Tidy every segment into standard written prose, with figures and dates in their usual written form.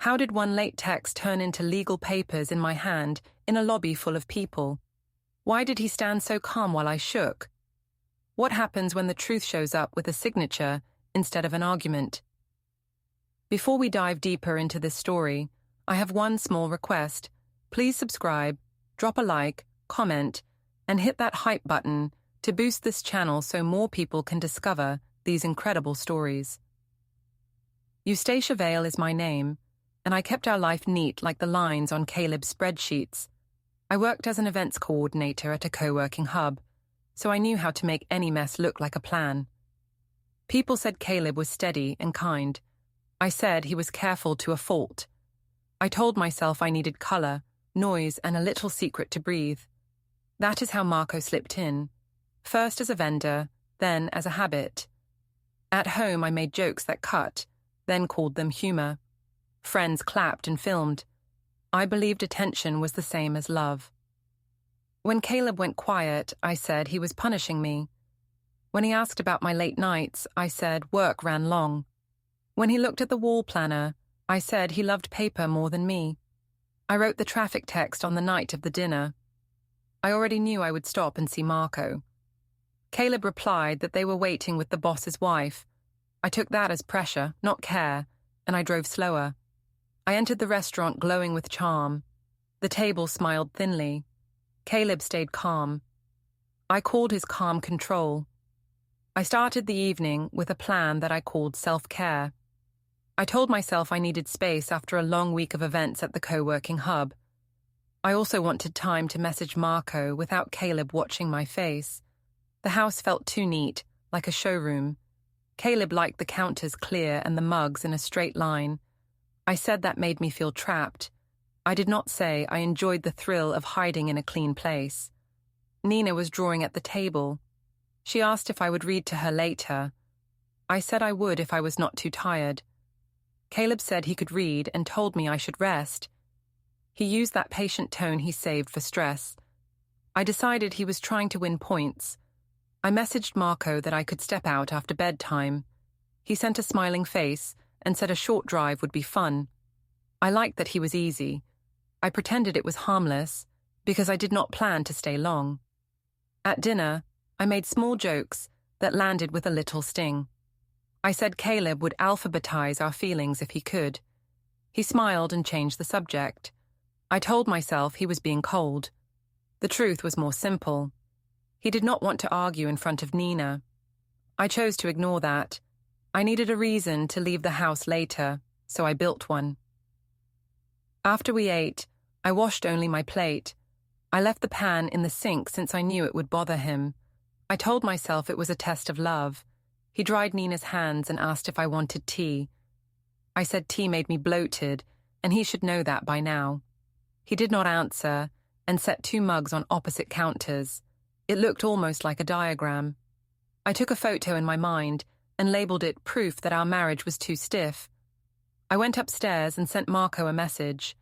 How did one late text turn into legal papers in my hand in a lobby full of people? Why did he stand so calm while I shook? What happens when the truth shows up with a signature instead of an argument? Before we dive deeper into this story, I have one small request. Please subscribe, drop a like, comment, and hit that hype button to boost this channel so more people can discover these incredible stories. Eustacia Vale is my name, and I kept our life neat like the lines on Caleb's spreadsheets. I worked as an events coordinator at a co-working hub, so I knew how to make any mess look like a plan. People said Caleb was steady and kind. I said he was careful to a fault. I told myself I needed color, noise, and a little secret to breathe. That is how Marco slipped in, first as a vendor, then as a habit. At home I made jokes that cut, then called them humor. Friends clapped and filmed. I believed attention was the same as love. When Caleb went quiet, I said he was punishing me. When he asked about my late nights, I said work ran long. When he looked at the wall planner, I said he loved paper more than me. I wrote the traffic text on the night of the dinner. I already knew I would stop and see Marco. Caleb replied that they were waiting with the boss's wife. I took that as pressure, not care, and I drove slower. I entered the restaurant glowing with charm. The table smiled thinly. Caleb stayed calm. I called his calm control. I started the evening with a plan that I called self-care. I told myself I needed space after a long week of events at the co-working hub. I also wanted time to message Marco without Caleb watching my face. The house felt too neat, like a showroom. Caleb liked the counters clear and the mugs in a straight line. I said that made me feel trapped. I did not say I enjoyed the thrill of hiding in a clean place. Nina was drawing at the table. She asked if I would read to her later. I said I would if I was not too tired. Caleb said he could read and told me I should rest. He used that patient tone he saved for stress. I decided he was trying to win points. I messaged Marco that I could step out after bedtime. He sent a smiling face and said a short drive would be fun. I liked that he was easy. I pretended it was harmless because I did not plan to stay long. At dinner, I made small jokes that landed with a little sting. I said Caleb would alphabetize our feelings if he could. He smiled and changed the subject. I told myself he was being cold. The truth was more simple. He did not want to argue in front of Nina. I chose to ignore that. I needed a reason to leave the house later, so I built one. After we ate, I washed only my plate. I left the pan in the sink since I knew it would bother him. I told myself it was a test of love. He dried Nina's hands and asked if I wanted tea. I said tea made me bloated, and he should know that by now. He did not answer and set 2 mugs on opposite counters. It looked almost like a diagram. I took a photo in my mind and labeled it proof that our marriage was too stiff. I went upstairs and sent Marco a message.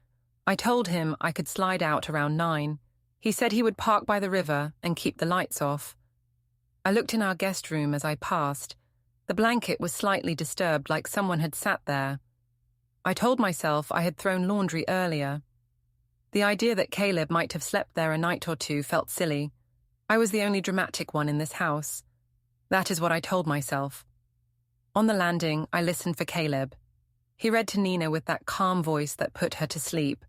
I told him I could slide out around 9. He said he would park by the river and keep the lights off. I looked in our guest room as I passed. The blanket was slightly disturbed, like someone had sat there. I told myself I had thrown laundry earlier. The idea that Caleb might have slept there a night or 2 felt silly. I was the only dramatic one in this house. That is what I told myself. On the landing, I listened for Caleb. He read to Nina with that calm voice that put her to sleep.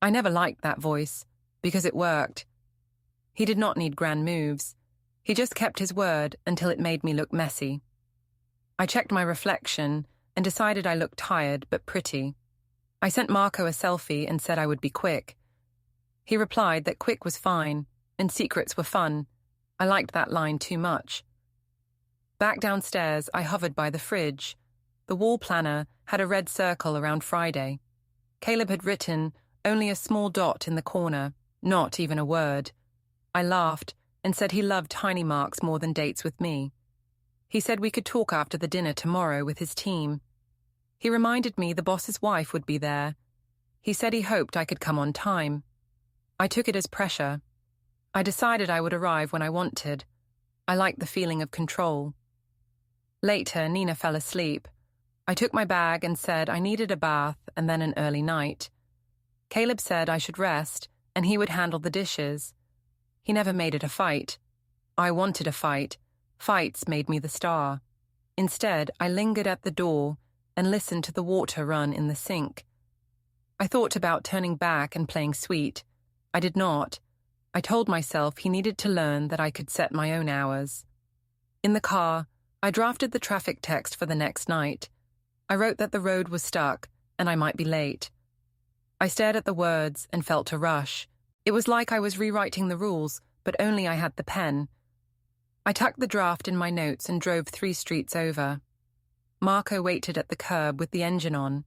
I never liked that voice, because it worked. He did not need grand moves. He just kept his word until it made me look messy. I checked my reflection and decided I looked tired but pretty. I sent Marco a selfie and said I would be quick. He replied that quick was fine and secrets were fun. I liked that line too much. Back downstairs, I hovered by the fridge. The wall planner had a red circle around Friday. Caleb had written only a small dot in the corner, not even a word. I laughed and said he loved tiny marks more than dates with me. He said we could talk after the dinner tomorrow with his team. He reminded me the boss's wife would be there. He said he hoped I could come on time. I took it as pressure. I decided I would arrive when I wanted. I liked the feeling of control. Later, Nina fell asleep. I took my bag and said I needed a bath and then an early night. Caleb said I should rest and he would handle the dishes. He never made it a fight. I wanted a fight. Fights made me the star. Instead, I lingered at the door and listened to the water run in the sink. I thought about turning back and playing sweet. I did not. I told myself he needed to learn that I could set my own hours. In the car, I drafted the traffic text for the next night. I wrote that the road was stuck and I might be late. I stared at the words and felt a rush. It was like I was rewriting the rules, but only I had the pen. I tucked the draft in my notes and drove 3 streets over. Marco waited at the curb with the engine on.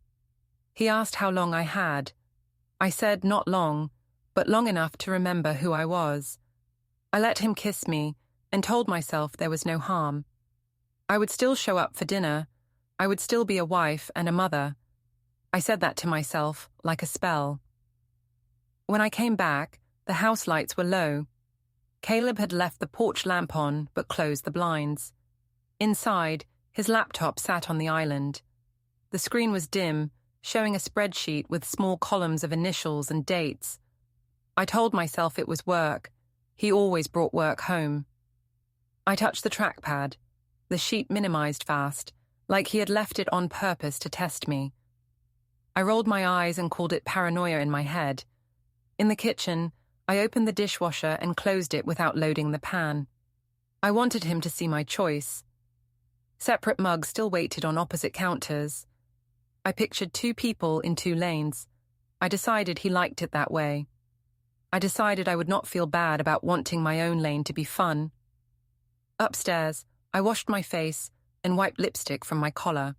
He asked how long I had. I said not long, but long enough to remember who I was. I let him kiss me and told myself there was no harm. I would still show up for dinner. I would still be a wife and a mother. I said that to myself like a spell. When I came back, the house lights were low. Caleb had left the porch lamp on but closed the blinds. Inside, his laptop sat on the island. The screen was dim, showing a spreadsheet with small columns of initials and dates. I told myself it was work. He always brought work home. I touched the trackpad. The sheet minimized fast, like he had left it on purpose to test me. I rolled my eyes and called it paranoia in my head. In the kitchen, I opened the dishwasher and closed it without loading the pan. I wanted him to see my choice. Separate mugs still waited on opposite counters. I pictured 2 people in 2 lanes. I decided he liked it that way. I decided I would not feel bad about wanting my own lane to be fun. Upstairs, I washed my face and wiped lipstick from my collar.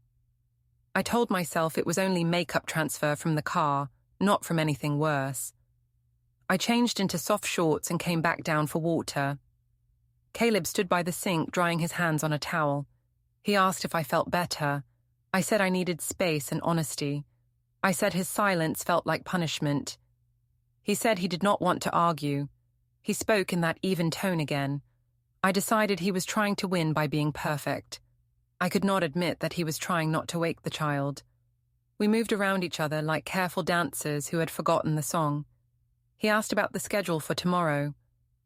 I told myself it was only makeup transfer from the car, not from anything worse. I changed into soft shorts and came back down for water. Caleb stood by the sink drying his hands on a towel. He asked if I felt better. I said I needed space and honesty. I said his silence felt like punishment. He said he did not want to argue. He spoke in that even tone again. I decided he was trying to win by being perfect. I could not admit that he was trying not to wake the child. We moved around each other like careful dancers who had forgotten the song. He asked about the schedule for tomorrow.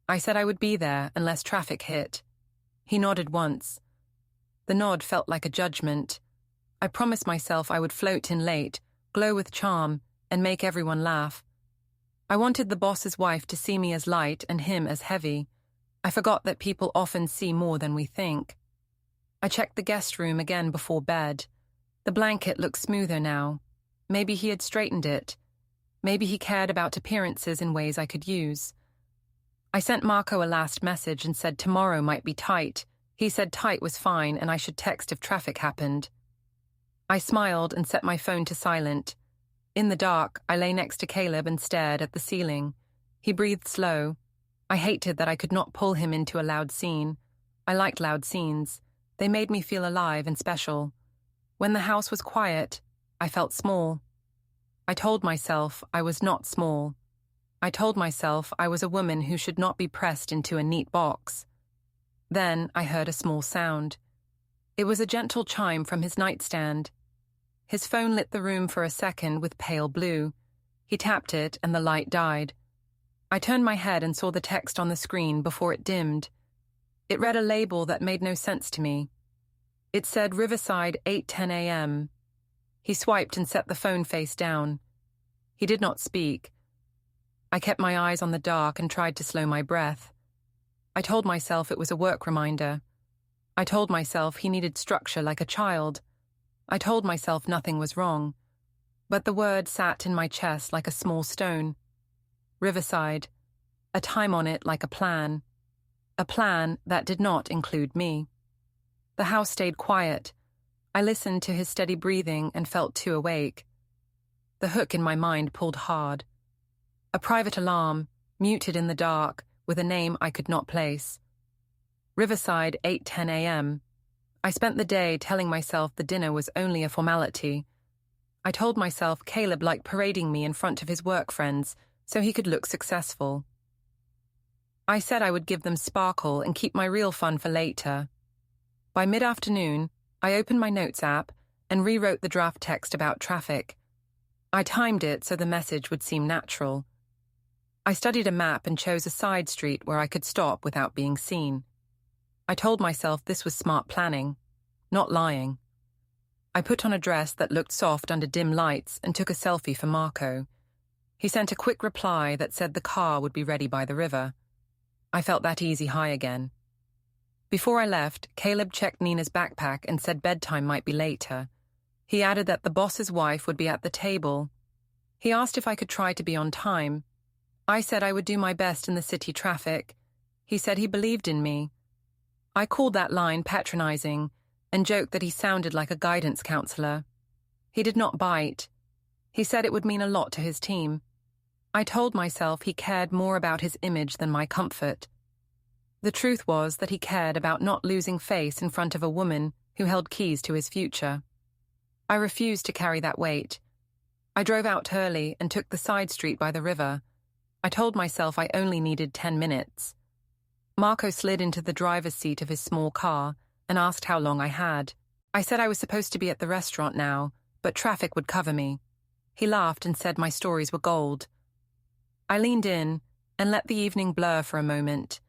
I said I would be there unless traffic hit. He nodded once. The nod felt like a judgment. I promised myself I would float in late, glow with charm, and make everyone laugh. I wanted the boss's wife to see me as light and him as heavy. I forgot that people often see more than we think. I checked the guest room again before bed. The blanket looked smoother now. Maybe he had straightened it. Maybe he cared about appearances in ways I could use. I sent Marco a last message and said tomorrow might be tight. He said tight was fine and I should text if traffic happened. I smiled and set my phone to silent. In the dark, I lay next to Caleb and stared at the ceiling. He breathed slow. I hated that I could not pull him into a loud scene. I liked loud scenes. They made me feel alive and special. When the house was quiet, I felt small. I told myself I was not small. I told myself I was a woman who should not be pressed into a neat box. Then I heard a small sound. It was a gentle chime from his nightstand. His phone lit the room for a second with pale blue. He tapped it and the light died. I turned my head and saw the text on the screen before it dimmed. It read a label that made no sense to me. It said Riverside 8:10 a.m. He swiped and set the phone face down. He did not speak. I kept my eyes on the dark and tried to slow my breath. I told myself it was a work reminder. I told myself he needed structure like a child. I told myself nothing was wrong. But the word sat in my chest like a small stone. Riverside. A time on it like a plan. A plan that did not include me. The house stayed quiet. I listened to his steady breathing and felt too awake. The hook in my mind pulled hard. A private alarm, muted in the dark, with a name I could not place. Riverside 8:10 a.m. I spent the day telling myself the dinner was only a formality. I told myself Caleb liked parading me in front of his work friends so he could look successful. I said I would give them sparkle and keep my real fun for later. By mid-afternoon, I opened my notes app and rewrote the draft text about traffic. I timed it so the message would seem natural. I studied a map and chose a side street where I could stop without being seen. I told myself this was smart planning, not lying. I put on a dress that looked soft under dim lights and took a selfie for Marco. He sent a quick reply that said the car would be ready by the river. I felt that easy high again. Before I left, Caleb checked Nina's backpack and said bedtime might be later. He added that the boss's wife would be at the table. He asked if I could try to be on time. I said I would do my best in the city traffic. He said he believed in me. I called that line patronizing and joked that he sounded like a guidance counselor. He did not bite. He said it would mean a lot to his team. I told myself he cared more about his image than my comfort. The truth was that he cared about not losing face in front of a woman who held keys to his future. I refused to carry that weight. I drove out early and took the side street by the river. I told myself I only needed 10 minutes. Marco slid into the driver's seat of his small car and asked how long I had. I said I was supposed to be at the restaurant now, but traffic would cover me. He laughed and said my stories were gold. I leaned in and let the evening blur for a moment.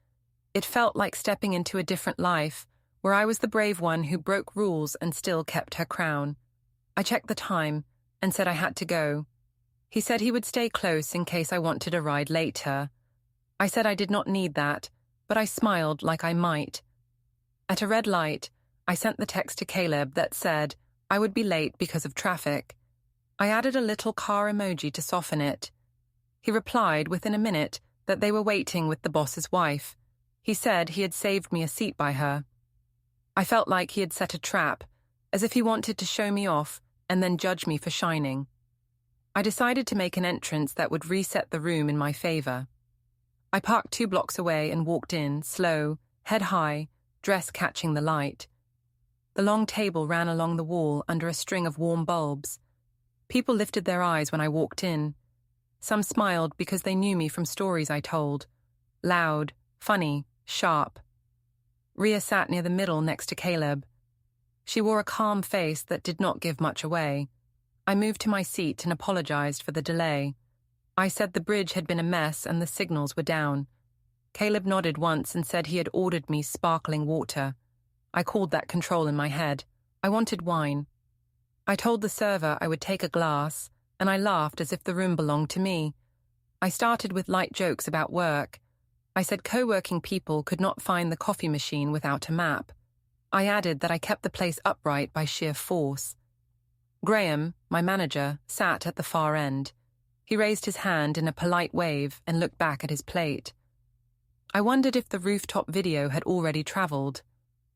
It felt like stepping into a different life, where I was the brave one who broke rules and still kept her crown. I checked the time and said I had to go. He said he would stay close in case I wanted a ride later. I said I did not need that, but I smiled like I might. At a red light, I sent the text to Caleb that said I would be late because of traffic. I added a little car emoji to soften it. He replied within a minute that they were waiting with the boss's wife. He said he had saved me a seat by her. I felt like he had set a trap, as if he wanted to show me off and then judge me for shining. I decided to make an entrance that would reset the room in my favor. I parked 2 blocks away and walked in, slow, head high, dress catching the light. The long table ran along the wall under a string of warm bulbs. People lifted their eyes when I walked in. Some smiled because they knew me from stories I told. Loud, funny, sharp. Ria sat near the middle next to Caleb. She wore a calm face that did not give much away. I moved to my seat and apologized for the delay. I said the bridge had been a mess and the signals were down. Caleb nodded once and said he had ordered me sparkling water. I called that control in my head. I wanted wine. I told the server I would take a glass, and I laughed as if the room belonged to me. I started with light jokes about work. I said co-working people could not find the coffee machine without a map. I added that I kept the place upright by sheer force. Graham, my manager, sat at the far end. He raised his hand in a polite wave and looked back at his plate. I wondered if the rooftop video had already traveled.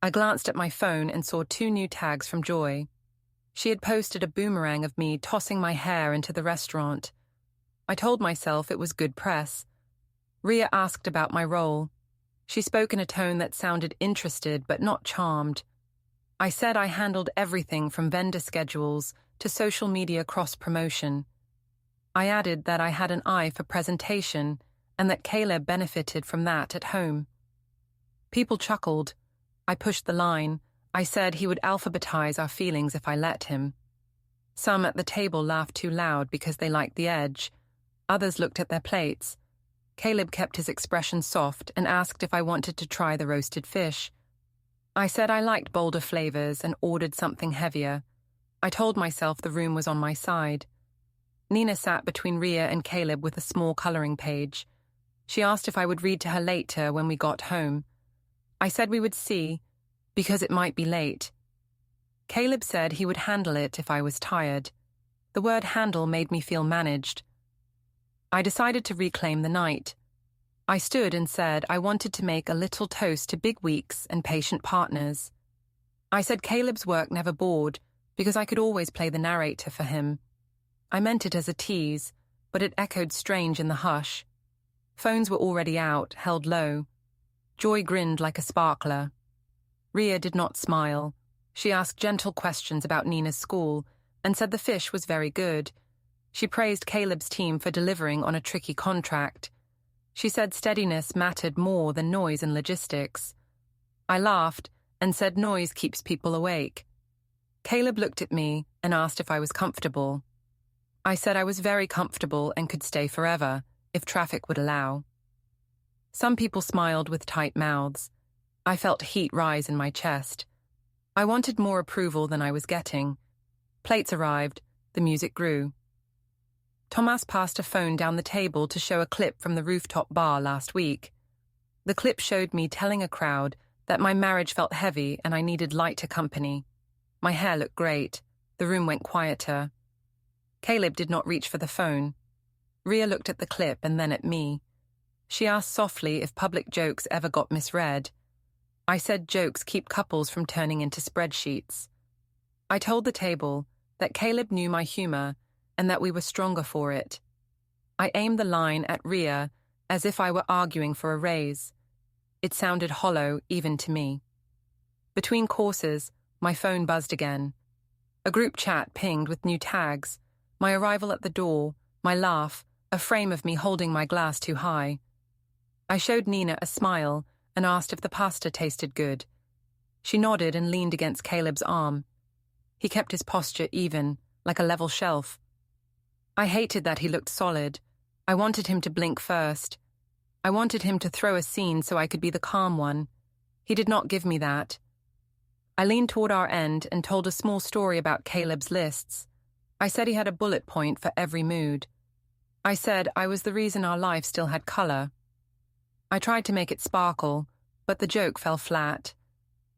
I glanced at my phone and saw 2 new tags from Joy. She had posted a boomerang of me tossing my hair into the restaurant. I told myself it was good press. Ria asked about my role. She spoke in a tone that sounded interested but not charmed. I said I handled everything from vendor schedules to social media cross-promotion. I added that I had an eye for presentation and that Caleb benefited from that at home. People chuckled. I pushed the line. I said he would alphabetize our feelings if I let him. Some at the table laughed too loud because they liked the edge. Others looked at their plates. Caleb kept his expression soft and asked if I wanted to try the roasted fish. I said I liked bolder flavors and ordered something heavier. I told myself the room was on my side. Nina sat between Ria and Caleb with a small coloring page. She asked if I would read to her later when we got home. I said we would see, because it might be late. Caleb said he would handle it if I was tired. The word handle made me feel managed. I decided to reclaim the night. I stood and said I wanted to make a little toast to big weeks and patient partners. I said Caleb's work never bored, because I could always play the narrator for him. I meant it as a tease, but it echoed strange in the hush. Phones were already out, held low. Joy grinned like a sparkler. Ria did not smile. She asked gentle questions about Nina's school and said the fish was very good. She praised Caleb's team for delivering on a tricky contract. She said steadiness mattered more than noise and logistics. I laughed and said noise keeps people awake. Caleb looked at me and asked if I was comfortable. I said I was very comfortable and could stay forever, if traffic would allow. Some people smiled with tight mouths. I felt heat rise in my chest. I wanted more approval than I was getting. Plates arrived, the music grew. Tomas passed a phone down the table to show a clip from the rooftop bar last week. The clip showed me telling a crowd that my marriage felt heavy and I needed lighter company. My hair looked great. The room went quieter. Caleb did not reach for the phone. Ria looked at the clip and then at me. She asked softly if public jokes ever got misread. I said jokes keep couples from turning into spreadsheets. I told the table that Caleb knew my humor and that we were stronger for it. I aimed the line at Ria as if I were arguing for a raise. It sounded hollow even to me. Between courses, my phone buzzed again. A group chat pinged with new tags, my arrival at the door, my laugh, a frame of me holding my glass too high. I showed Nina a smile and asked if the pasta tasted good. She nodded and leaned against Caleb's arm. He kept his posture even, like a level shelf. I hated that he looked solid. I wanted him to blink first. I wanted him to throw a scene so I could be the calm one. He did not give me that. I leaned toward our end and told a small story about Caleb's lists. I said he had a bullet point for every mood. I said I was the reason our life still had color. I tried to make it sparkle, but the joke fell flat.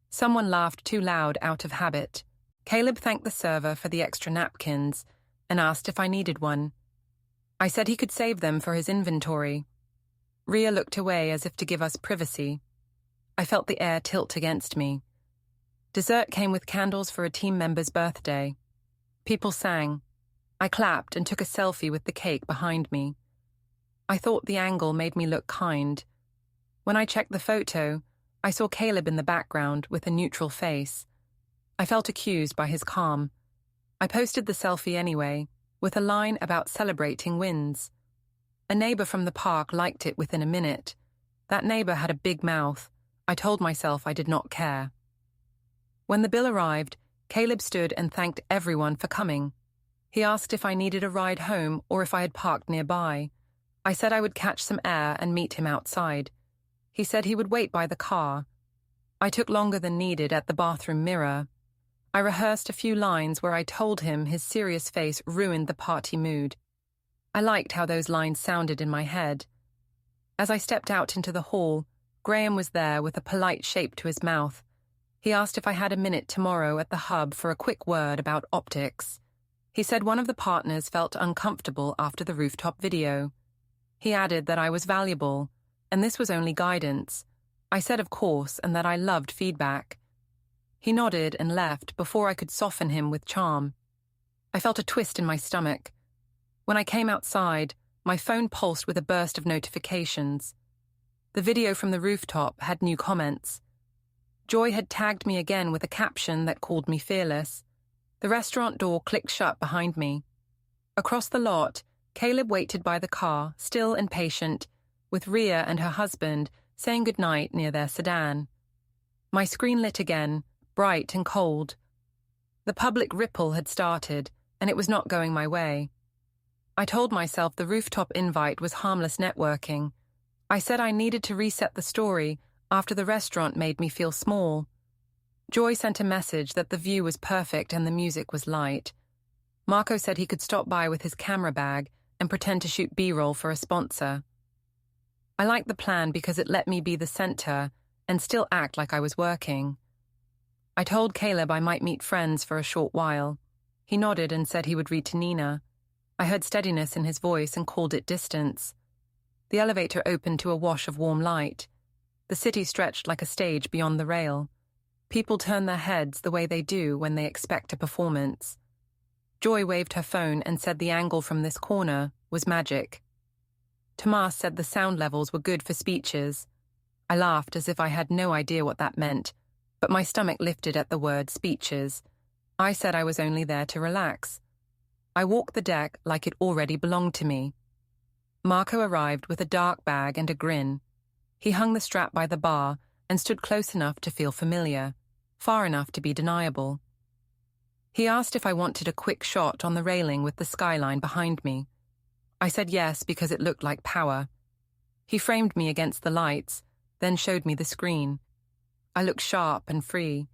Someone laughed too loud out of habit. Caleb thanked the server for the extra napkins and asked if I needed one. I said he could save them for his inventory. Ria looked away as if to give us privacy. I felt the air tilt against me. Dessert came with candles for a team member's birthday. People sang. I clapped and took a selfie with the cake behind me. I thought the angle made me look kind. When I checked the photo, I saw Caleb in the background with a neutral face. I felt accused by his calm. I posted the selfie anyway, with a line about celebrating wins. A neighbor from the park liked it within a minute. That neighbor had a big mouth. I told myself I did not care. When the bill arrived, Caleb stood and thanked everyone for coming. He asked if I needed a ride home or if I had parked nearby. I said I would catch some air and meet him outside. He said he would wait by the car. I took longer than needed at the bathroom mirror. I rehearsed a few lines where I told him his serious face ruined the party mood. I liked how those lines sounded in my head. As I stepped out into the hall, Graham was there with a polite shape to his mouth. He asked if I had a minute tomorrow at the hub for a quick word about optics. He said one of the partners felt uncomfortable after the rooftop video. He added that I was valuable, and this was only guidance. I said of course, and that I loved feedback. He nodded and left before I could soften him with charm. I felt a twist in my stomach. When I came outside, my phone pulsed with a burst of notifications. The video from the rooftop had new comments. Joy had tagged me again with a caption that called me fearless. The restaurant door clicked shut behind me. Across the lot, Caleb waited by the car, still and patient, with Ria and her husband saying goodnight near their sedan. My screen lit again, bright and cold. The public ripple had started, and it was not going my way. I told myself the rooftop invite was harmless networking. I said I needed to reset the story after the restaurant made me feel small. Joy sent a message that the view was perfect and the music was light. Marco said he could stop by with his camera bag and pretend to shoot B-roll for a sponsor. I liked the plan because it let me be the center and still act like I was working. I told Caleb I might meet friends for a short while. He nodded and said he would read to Nina. I heard steadiness in his voice and called it distance. The elevator opened to a wash of warm light. The city stretched like a stage beyond the rail. People turned their heads the way they do when they expect a performance. Joy waved her phone and said the angle from this corner was magic. Tomas said the sound levels were good for speeches. I laughed as if I had no idea what that meant, but my stomach lifted at the word speeches. I said I was only there to relax. I walked the deck like it already belonged to me. Marco arrived with a dark bag and a grin. He hung the strap by the bar and stood close enough to feel familiar, far enough to be deniable. He asked if I wanted a quick shot on the railing with the skyline behind me. I said yes because it looked like power. He framed me against the lights, then showed me the screen. I looked sharp and free.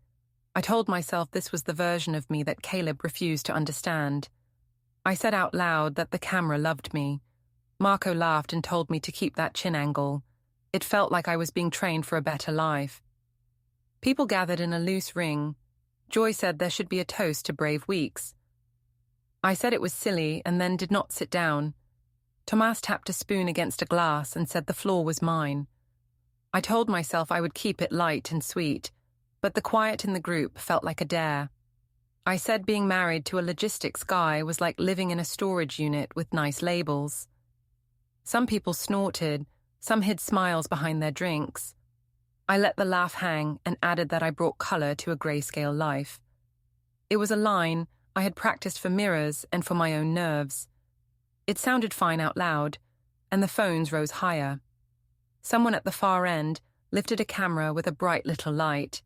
I told myself this was the version of me that Caleb refused to understand. I said out loud that the camera loved me. Marco laughed and told me to keep that chin angle. It felt like I was being trained for a better life. People gathered in a loose ring. Joy said there should be a toast to brave weeks. I said it was silly and then did not sit down. Tomas tapped a spoon against a glass and said the floor was mine. I told myself I would keep it light and sweet, but the quiet in the group felt like a dare. I said being married to a logistics guy was like living in a storage unit with nice labels. Some people snorted, some hid smiles behind their drinks. I let the laugh hang and added that I brought color to a grayscale life. It was a line I had practiced for mirrors and for my own nerves. It sounded fine out loud, and the phones rose higher. Someone at the far end lifted a camera with a bright little light.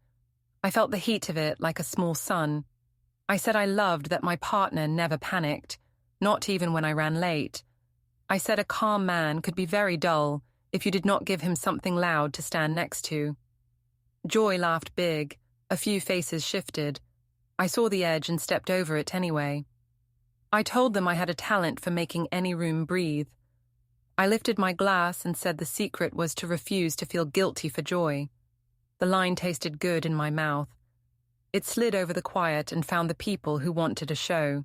I felt the heat of it like a small sun. I said I loved that my partner never panicked, not even when I ran late. I said a calm man could be very dull if you did not give him something loud to stand next to. Joy laughed big. A few faces shifted. I saw the edge and stepped over it anyway. I told them I had a talent for making any room breathe. I lifted my glass and said the secret was to refuse to feel guilty for joy. The line tasted good in my mouth. It slid over the quiet and found the people who wanted a show.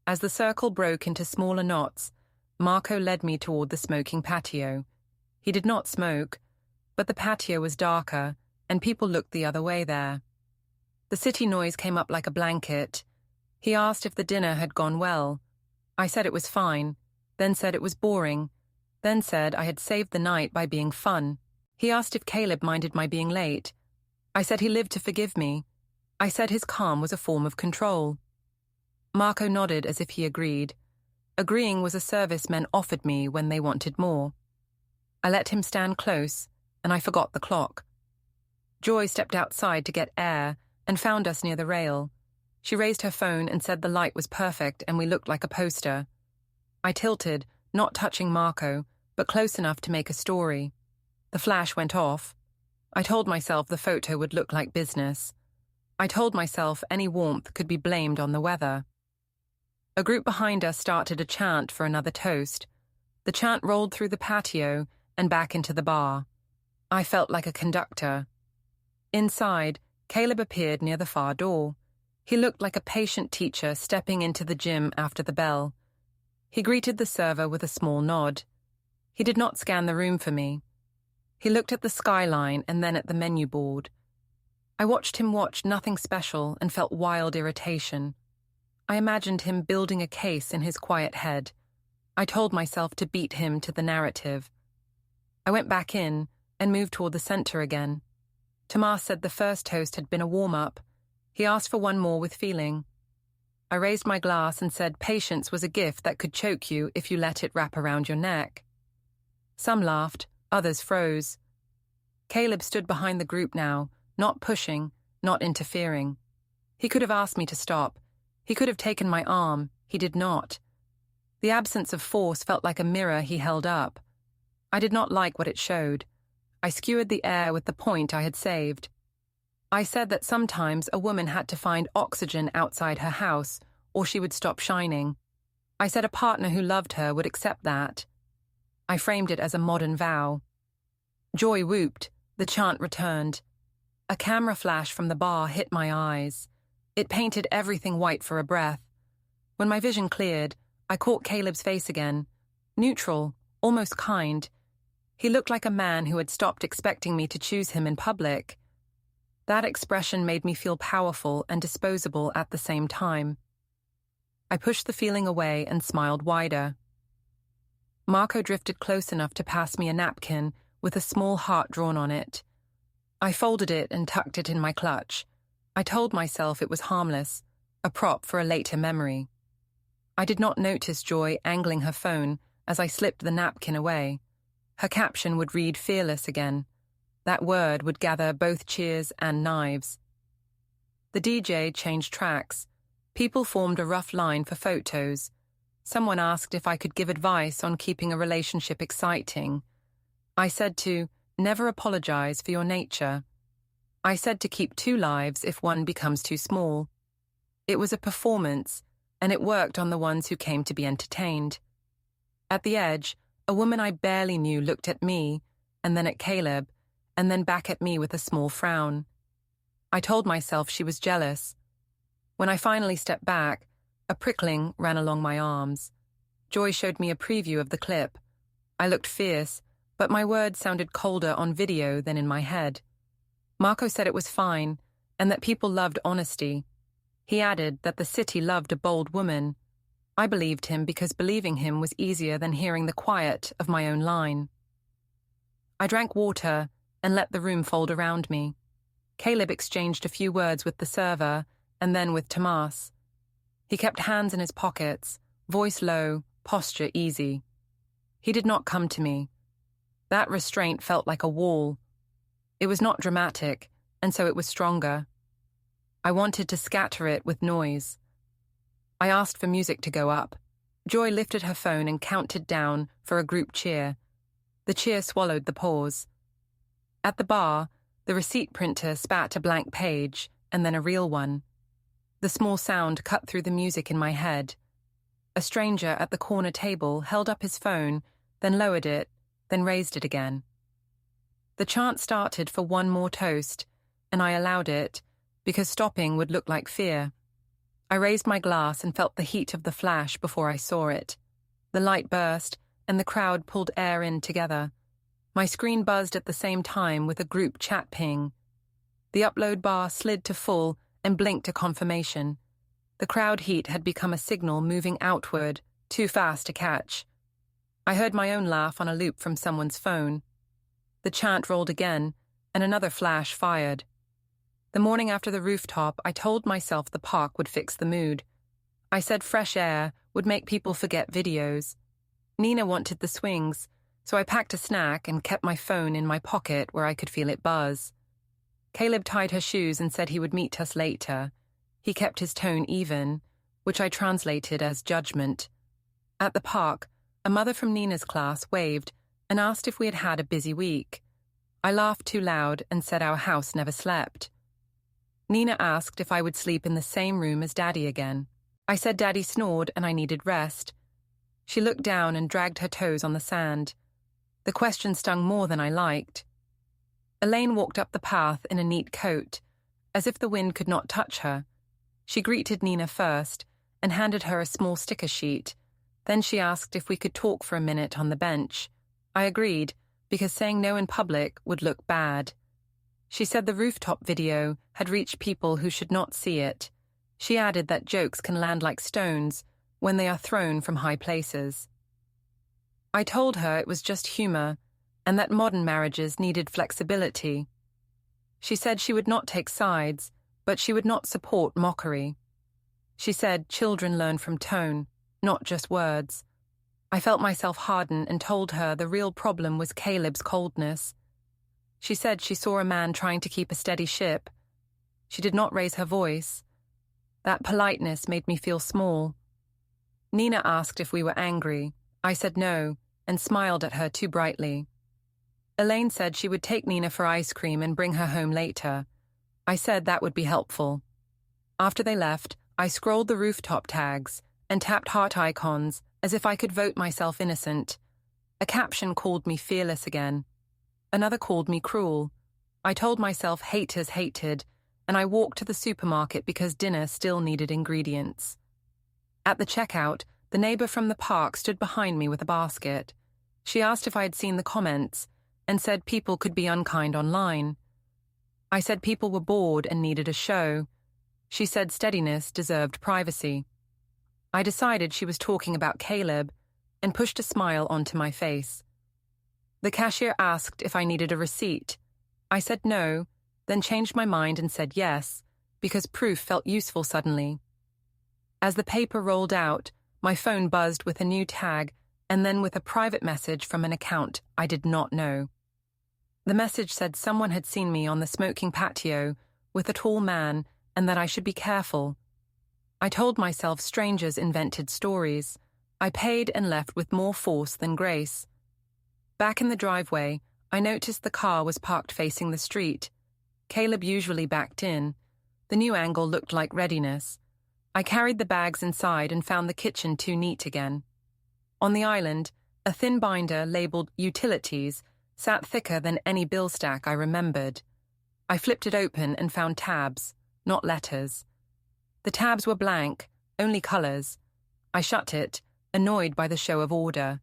As the circle broke into smaller knots, Marco led me toward the smoking patio. He did not smoke, but the patio was darker, and people looked the other way there. The city noise came up like a blanket. He asked if the dinner had gone well. I said it was fine, then said it was boring, then said I had saved the night by being fun. He asked if Caleb minded my being late. I said he lived to forgive me. I said his calm was a form of control. Marco nodded as if he agreed. Agreeing was a service men offered me when they wanted more. I let him stand close, and I forgot the clock. Joy stepped outside to get air and found us near the rail. She raised her phone and said the light was perfect and we looked like a poster. I tilted, not touching Marco, but close enough to make a story. The flash went off. I told myself the photo would look like business. I told myself any warmth could be blamed on the weather. A group behind us started a chant for another toast. The chant rolled through the patio and back into the bar. I felt like a conductor. Inside, Caleb appeared near the far door. He looked like a patient teacher stepping into the gym after the bell. He greeted the server with a small nod. He did not scan the room for me. He looked at the skyline and then at the menu board. I watched him watch nothing special and felt wild irritation. I imagined him building a case in his quiet head. I told myself to beat him to the narrative. I went back in and moved toward the center again. Tomas said the first toast had been a warm-up. He asked for one more with feeling. I raised my glass and said patience was a gift that could choke you if you let it wrap around your neck. Some laughed, others froze. Caleb stood behind the group now, not pushing, not interfering. He could have asked me to stop. He could have taken my arm. He did not. The absence of force felt like a mirror he held up. I did not like what it showed. I skewered the air with the point I had saved. I said that sometimes a woman had to find oxygen outside her house, or she would stop shining. I said a partner who loved her would accept that. I framed it as a modern vow. Joy whooped. The chant returned. A camera flash from the bar hit my eyes. It painted everything white for a breath. When my vision cleared, I caught Caleb's face again. Neutral, almost kind. He looked like a man who had stopped expecting me to choose him in public. That expression made me feel powerful and disposable at the same time. I pushed the feeling away and smiled wider. Marco drifted close enough to pass me a napkin with a small heart drawn on it. I folded it and tucked it in my clutch. I told myself it was harmless, a prop for a later memory. I did not notice Joy angling her phone as I slipped the napkin away. Her caption would read fearless again. That word would gather both cheers and knives. The DJ changed tracks. People formed a rough line for photos. Someone asked if I could give advice on keeping a relationship exciting. I said to never apologize for your nature. I said to keep two lives if one becomes too small. It was a performance, and it worked on the ones who came to be entertained. At the edge, a woman I barely knew looked at me, and then at Caleb, and then back at me with a small frown. I told myself she was jealous. When I finally stepped back, a prickling ran along my arms. Joy showed me a preview of the clip. I looked fierce, but my words sounded colder on video than in my head. Marco said it was fine, and that people loved honesty. He added that the city loved a bold woman. I believed him because believing him was easier than hearing the quiet of my own line. I drank water and let the room fold around me. Caleb exchanged a few words with the server and then with Tomas. He kept hands in his pockets, voice low, posture easy. He did not come to me. That restraint felt like a wall. It was not dramatic, and so it was stronger. I wanted to scatter it with noise. I asked for music to go up. Joy lifted her phone and counted down for a group cheer. The cheer swallowed the pause. At the bar, the receipt printer spat a blank page and then a real one. The small sound cut through the music in my head. A stranger at the corner table held up his phone, then lowered it, then raised it again. The chant started for one more toast, and I allowed it, because stopping would look like fear. I raised my glass and felt the heat of the flash before I saw it. The light burst, and the crowd pulled air in together. My screen buzzed at the same time with a group chat ping. The upload bar slid to full and blinked a confirmation. The crowd heat had become a signal moving outward, too fast to catch. I heard my own laugh on a loop from someone's phone. The chant rolled again, and another flash fired. The morning after the rooftop, I told myself the park would fix the mood. I said fresh air would make people forget videos. Nina wanted the swings, so I packed a snack and kept my phone in my pocket where I could feel it buzz. Caleb tied her shoes and said he would meet us later. He kept his tone even, which I translated as judgment. At the park, a mother from Nina's class waved and asked if we had had a busy week. I laughed too loud and said our house never slept. Nina asked if I would sleep in the same room as Daddy again. I said Daddy snored and I needed rest. She looked down and dragged her toes on the sand. The question stung more than I liked. Elaine walked up the path in a neat coat, as if the wind could not touch her. She greeted Nina first and handed her a small sticker sheet. Then she asked if we could talk for a minute on the bench. I agreed, because saying no in public would look bad. She said the rooftop video had reached people who should not see it. She added that jokes can land like stones when they are thrown from high places. I told her it was just humor and that modern marriages needed flexibility. She said she would not take sides, but she would not support mockery. She said children learn from tone, not just words. I felt myself harden and told her the real problem was Caleb's coldness. She said she saw a man trying to keep a steady ship. She did not raise her voice. That politeness made me feel small. Nina asked if we were angry. I said no, and smiled at her too brightly. Elaine said she would take Nina for ice cream and bring her home later. I said that would be helpful. After they left, I scrolled the rooftop tags and tapped heart icons as if I could vote myself innocent. A caption called me fearless again. Another called me cruel. I told myself haters hated, and I walked to the supermarket because dinner still needed ingredients. At the checkout, the neighbor from the park stood behind me with a basket. She asked if I had seen the comments and said people could be unkind online. I said people were bored and needed a show. She said steadiness deserved privacy. I decided she was talking about Caleb and pushed a smile onto my face. The cashier asked if I needed a receipt. I said no, then changed my mind and said yes, because proof felt useful suddenly. As the paper rolled out, my phone buzzed with a new tag and then with a private message from an account I did not know. The message said someone had seen me on the smoking patio with a tall man and that I should be careful. I told myself strangers invented stories. I paid and left with more force than grace. Back in the driveway, I noticed the car was parked facing the street. Caleb usually backed in. The new angle looked like readiness. I carried the bags inside and found the kitchen too neat again. On the island, a thin binder labeled Utilities sat thicker than any bill stack I remembered. I flipped it open and found tabs, not letters. The tabs were blank, only colors. I shut it, annoyed by the show of order.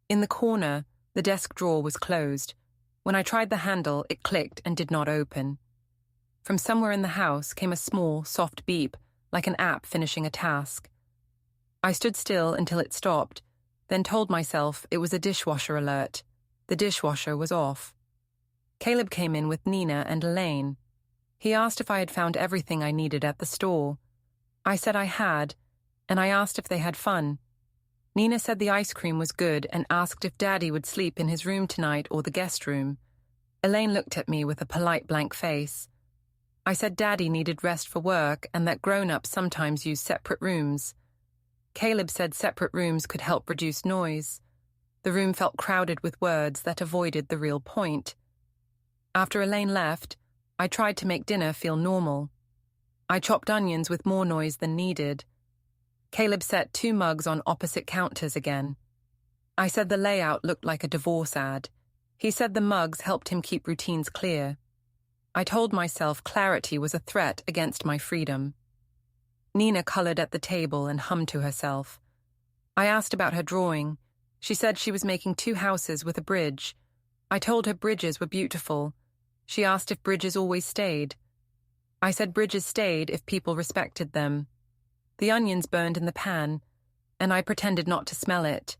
In the corner, the desk drawer was closed. When I tried the handle, it clicked and did not open. From somewhere in the house came a small, soft beep, like an app finishing a task. I stood still until it stopped, then told myself it was a dishwasher alert. The dishwasher was off. Caleb came in with Nina and Elaine. He asked if I had found everything I needed at the store. I said I had, and I asked if they had fun. Nina said the ice cream was good and asked if Daddy would sleep in his room tonight or the guest room. Elaine looked at me with a polite blank face. I said Daddy needed rest for work and that grown-ups sometimes use separate rooms. Caleb said separate rooms could help reduce noise. The room felt crowded with words that avoided the real point. After Elaine left, I tried to make dinner feel normal. I chopped onions with more noise than needed. Caleb set 2 mugs on opposite counters again. I said the layout looked like a divorce ad. He said the mugs helped him keep routines clear. I told myself clarity was a threat against my freedom. Nina colored at the table and hummed to herself. I asked about her drawing. She said she was making 2 houses with a bridge. I told her bridges were beautiful. She asked if bridges always stayed. I said bridges stayed if people respected them. The onions burned in the pan, and I pretended not to smell it.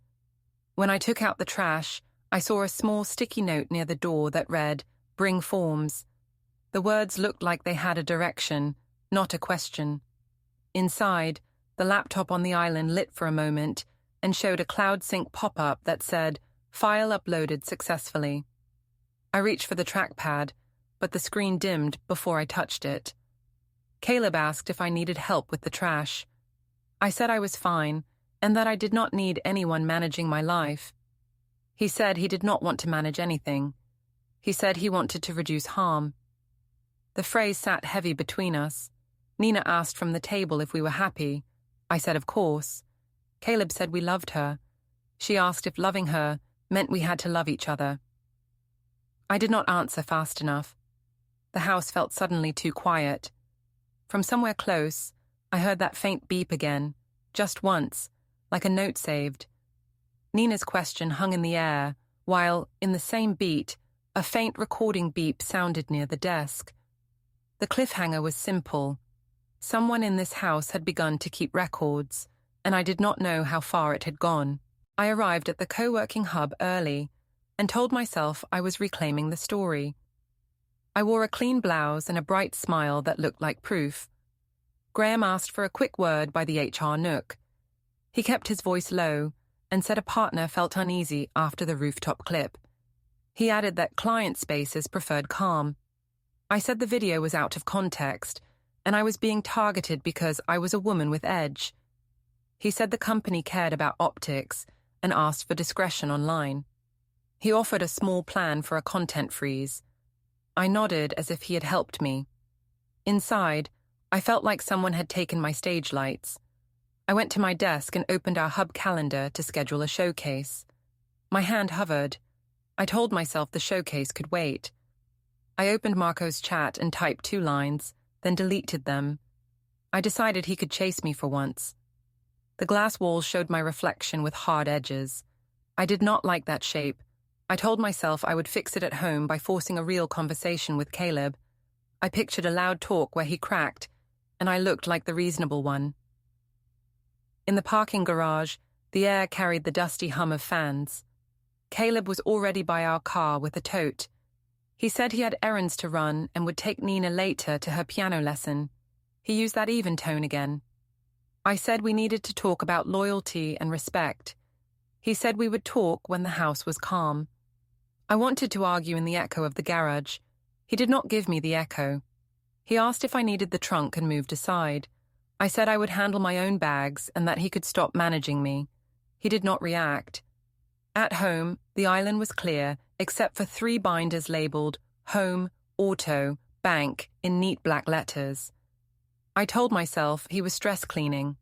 When I took out the trash, I saw a small sticky note near the door that read, "Bring forms." The words looked like they had a direction, not a question. Inside, the laptop on the island lit for a moment and showed a cloud sync pop-up that said, "File uploaded successfully." I reached for the trackpad, but the screen dimmed before I touched it. Caleb asked if I needed help with the trash. I said I was fine and that I did not need anyone managing my life. He said he did not want to manage anything. He said he wanted to reduce harm. The phrase sat heavy between us. Nina asked from the table if we were happy. I said of course. Caleb said we loved her. She asked if loving her meant we had to love each other. I did not answer fast enough. The house felt suddenly too quiet. From somewhere close, I heard that faint beep again, just once, like a note saved. Nina's question hung in the air, while, in the same beat, a faint recording beep sounded near the desk. The cliffhanger was simple. Someone in this house had begun to keep records, and I did not know how far it had gone. I arrived at the co-working hub early and told myself I was reclaiming the story. I wore a clean blouse and a bright smile that looked like proof. Graham asked for a quick word by the HR nook. He kept his voice low and said a partner felt uneasy after the rooftop clip. He added that client spaces preferred calm. I said the video was out of context and I was being targeted because I was a woman with edge. He said the company cared about optics and asked for discretion online. He offered a small plan for a content freeze. I nodded as if he had helped me. Inside, I felt like someone had taken my stage lights. I went to my desk and opened our hub calendar to schedule a showcase. My hand hovered. I told myself the showcase could wait. I opened Marco's chat and typed 2 lines, then deleted them. I decided he could chase me for once. The glass walls showed my reflection with hard edges. I did not like that shape. I told myself I would fix it at home by forcing a real conversation with Caleb. I pictured a loud talk where he cracked, and I looked like the reasonable one. In the parking garage, the air carried the dusty hum of fans. Caleb was already by our car with a tote. He said he had errands to run and would take Nina later to her piano lesson. He used that even tone again. I said we needed to talk about loyalty and respect. He said we would talk when the house was calm. I wanted to argue in the echo of the garage. He did not give me the echo. He asked if I needed the trunk and moved aside. I said I would handle my own bags and that he could stop managing me. He did not react. At home, the island was clear, except for 3 binders labeled Home, Auto, Bank in neat black letters. I told myself he was stress cleaning.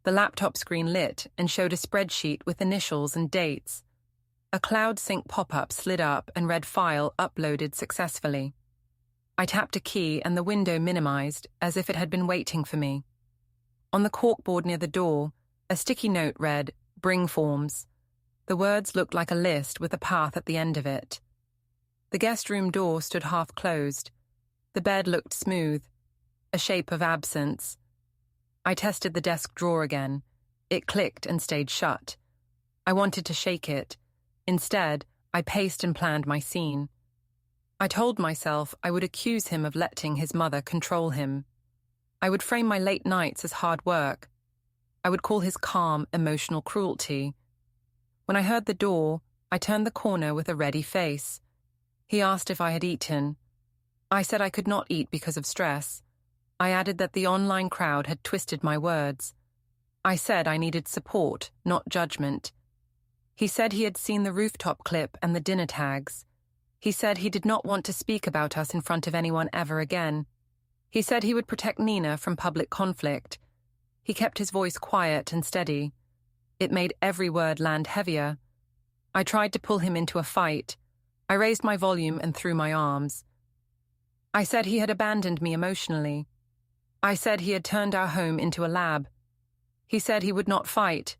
The laptop screen lit and showed a spreadsheet with initials and dates. A cloud sync pop-up slid up and read File uploaded successfully. I tapped a key and the window minimized as if it had been waiting for me. On the corkboard near the door, a sticky note read, Bring forms. The words looked like a list with a path at the end of it. The guest room door stood half closed. The bed looked smooth, a shape of absence. I tested the desk drawer again. It clicked and stayed shut. I wanted to shake it. Instead, I paced and planned my scene. I told myself I would accuse him of letting his mother control him. I would frame my late nights as hard work. I would call his calm emotional cruelty. When I heard the door, I turned the corner with a ready face. He asked if I had eaten. I said I could not eat because of stress. I added that the online crowd had twisted my words. I said I needed support, not judgment. He said he had seen the rooftop clip and the dinner tags. He said he did not want to speak about us in front of anyone ever again. He said he would protect Nina from public conflict. He kept his voice quiet and steady. It made every word land heavier. I tried to pull him into a fight. I raised my volume and threw my arms. I said he had abandoned me emotionally. I said he had turned our home into a lab. He said he would not fight.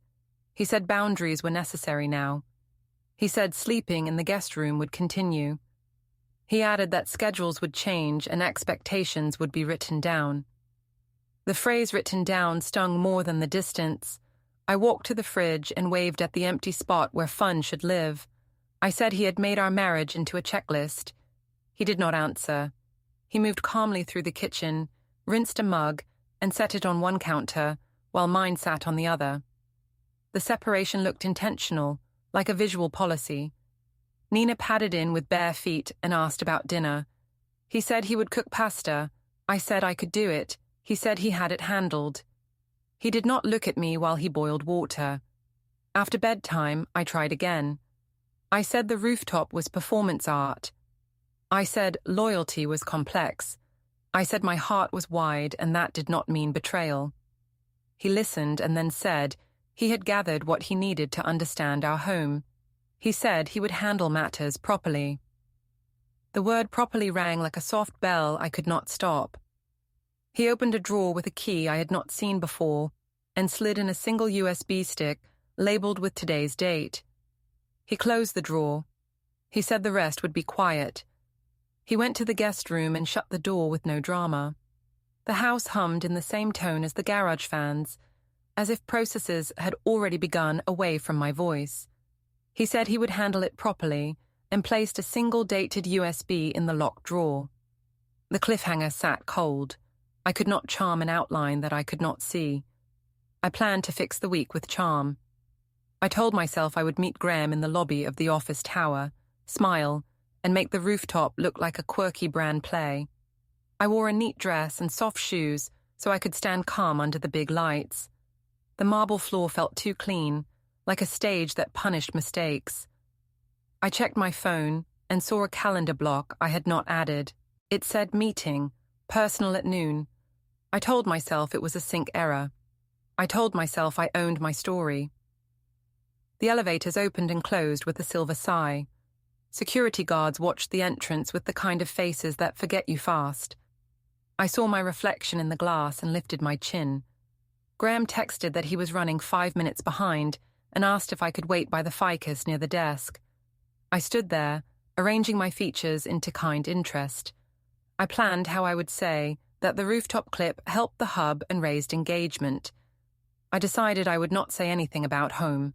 He said boundaries were necessary now. He said sleeping in the guest room would continue. He added that schedules would change and expectations would be written down. The phrase written down stung more than the distance. I walked to the fridge and waved at the empty spot where fun should live. I said he had made our marriage into a checklist. He did not answer. He moved calmly through the kitchen, rinsed a mug, and set it on one counter, while mine sat on the other. The separation looked intentional, like a visual policy. Nina padded in with bare feet and asked about dinner. He said he would cook pasta. I said I could do it. He said he had it handled. He did not look at me while he boiled water. After bedtime, I tried again. I said the rooftop was performance art. I said loyalty was complex. I said my heart was wide and that did not mean betrayal. He listened and then said he had gathered what he needed to understand our home. He said he would handle matters properly. The word properly rang like a soft bell I could not stop. He opened a drawer with a key I had not seen before and slid in a single USB stick labeled with today's date. He closed the drawer. He said the rest would be quiet. He went to the guest room and shut the door with no drama. The house hummed in the same tone as the garage fans, as if processes had already begun away from my voice. He said he would handle it properly and placed a single dated USB in the locked drawer. The cliffhanger sat cold. I could not charm an outline that I could not see. I planned to fix the week with charm. I told myself I would meet Graham in the lobby of the office tower, smile, and make the rooftop look like a quirky brand play. I wore a neat dress and soft shoes so I could stand calm under the big lights. The marble floor felt too clean, like a stage that punished mistakes. I checked my phone and saw a calendar block I had not added. It said meeting, personal at noon. I told myself it was a sync error. I told myself I owned my story. The elevators opened and closed with a silver sigh. Security guards watched the entrance with the kind of faces that forget you fast. I saw my reflection in the glass and lifted my chin. Graham texted that he was running 5 minutes behind and asked if I could wait by the ficus near the desk. I stood there, arranging my features into kind interest. I planned how I would say that the rooftop clip helped the hub and raised engagement. I decided I would not say anything about home.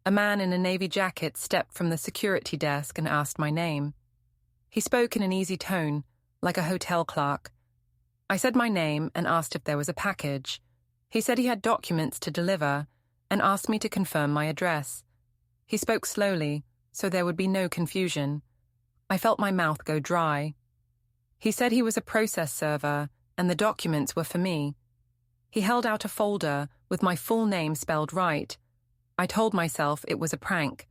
A man in a navy jacket stepped from the security desk and asked my name. He spoke in an easy tone, like a hotel clerk. I said my name and asked if there was a package. He said he had documents to deliver and asked me to confirm my address. He spoke slowly, so there would be no confusion. I felt my mouth go dry. He said he was a process server and the documents were for me. He held out a folder with my full name spelled right. I told myself it was a prank.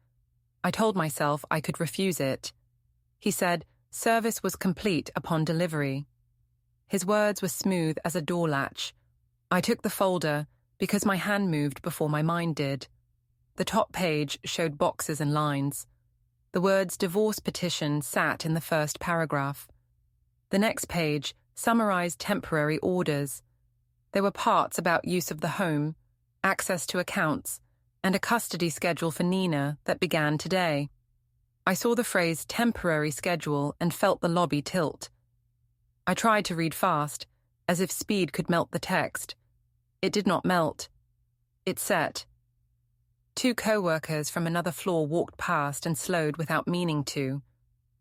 I told myself I could refuse it. He said service was complete upon delivery. His words were smooth as a door latch. I took the folder because my hand moved before my mind did. The top page showed boxes and lines. The words divorce petition sat in the first paragraph. The next page summarized temporary orders. There were parts about use of the home, access to accounts, and a custody schedule for Nina that began today. I saw the phrase temporary schedule and felt the lobby tilt. I tried to read fast, as if speed could melt the text. It did not melt. It set. 2 co-workers from another floor walked past and slowed without meaning to.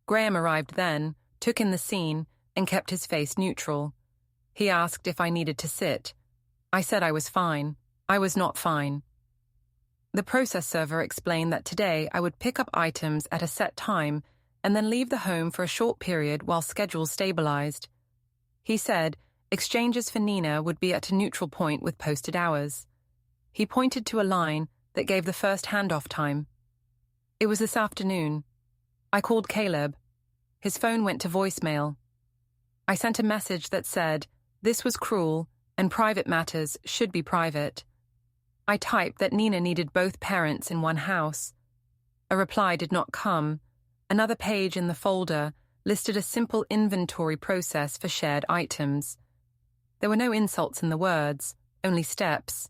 Graham arrived then, took in the scene, and kept his face neutral. He asked if I needed to sit. I said I was fine. I was not fine. The process server explained that today I would pick up items at a set time and then leave the home for a short period while schedules stabilized. He said exchanges for Nina would be at a neutral point with posted hours. He pointed to a line that gave the first handoff time. It was this afternoon. I called Caleb. His phone went to voicemail. I sent a message that said, "This was cruel, and private matters should be private." I typed that Nina needed both parents in one house. A reply did not come. Another page in the folder listed a simple inventory process for shared items. There were no insults in the words, only steps.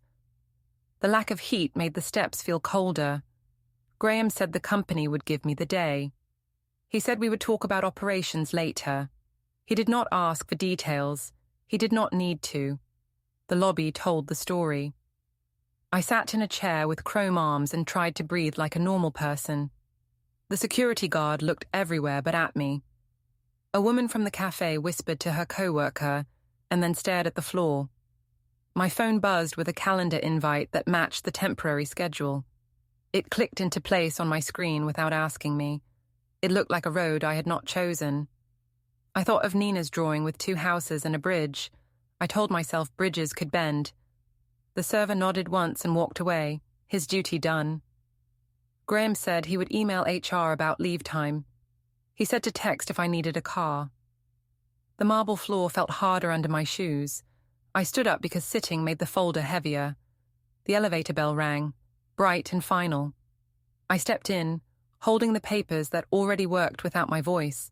The lack of heat made the steps feel colder. Graham said the company would give me the day. He said we would talk about operations later. He did not ask for details. He did not need to. The lobby told the story. I sat in a chair with chrome arms and tried to breathe like a normal person. The security guard looked everywhere but at me. A woman from the cafe whispered to her co-worker and then stared at the floor. My phone buzzed with a calendar invite that matched the temporary schedule. It clicked into place on my screen without asking me. It looked like a road I had not chosen. I thought of Nina's drawing with 2 houses and a bridge. I told myself bridges could bend. The server nodded once and walked away, his duty done. Graham said he would email HR about leave time. He said to text if I needed a car. The marble floor felt harder under my shoes. I stood up because sitting made the folder heavier. The elevator bell rang, bright and final. I stepped in, holding the papers that already worked without my voice.